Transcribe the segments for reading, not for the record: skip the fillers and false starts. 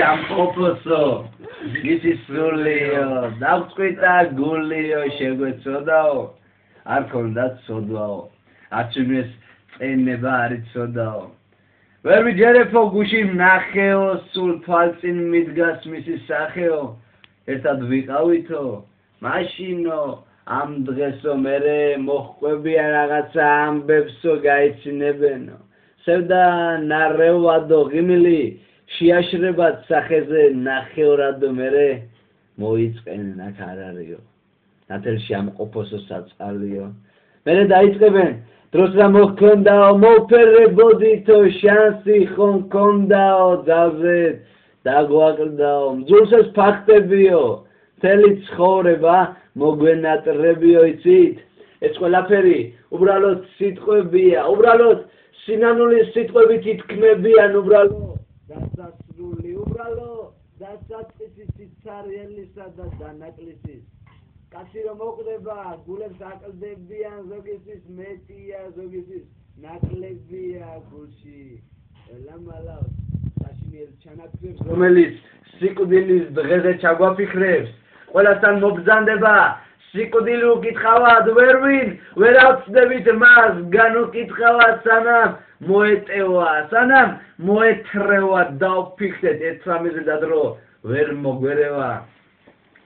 Jampoposo, ისი სრულიო, დავწყვიტა გულიო, შეგვეცოდაო, არ ქონდათ სოდვაო, აცუნეს წენება არ იცოდაო. ვერ ვიჯერებო გუში ნახეო, სულ თვალწინ მიდგას მისი სახეო, ერთად ვიყავითო, მაშინო, ამ დღესო მერე მოჰყვებიან რაღაცა ამბებსო გაიცინებენო. სევდა ნარევადო ღიმილი შეაშრებათ სახეზე ნახევრადო მერე მოიწყენენ აქ არ არისო. ნათელში ამყოფოსო საწყალიო. მერე დაიწყებენ დროს რა მოჰქონდაო მოფერებოდითო შანსი ხომ ქონდაო ძალზედ დაგვაკლდაო მძულსეს ფაქტებიო მთელი ცხოვრება მოგვენატრებიო იცით ეს ყველაფერი უბრალოდ სიტყვებია უბრალოდ სინანულის სიტყვებით ითქმებიან უბრალოდ დასასრული უბრალოდ დასაწყისი სიცარიელისა და დანაკლისის კაცი რომ მოკვდება გულებს აკლდებიან ზოგისთვის მეტია ზოგისთვის ნაკლებია გულში ელამალავს საშინელ ჩანაფიქრებს რომელიც სიკვდილის დღეზე ჩაგვაფიქრებს ყველასთან მობრძანდება სიკვდილი უკითხავად ვერ ავწდებით მას განუკითხავად სანამ მოეტევა სანამ მოეთრევა დავფიქრეთ ერთრამეზე დადრო ვერ მოგვერევა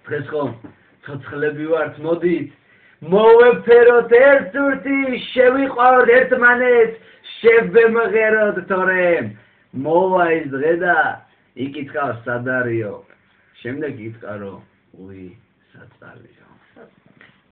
დღეს ხომ ცოცხლები ვართ მოდით მოვეფეროთ ერთურთი შევიყვაროთ ერთმანეთს შევემღეროთ თორემ მოვა ის დღე და იკითხავს სად არისო შემდეგ იტყარო უი საწალი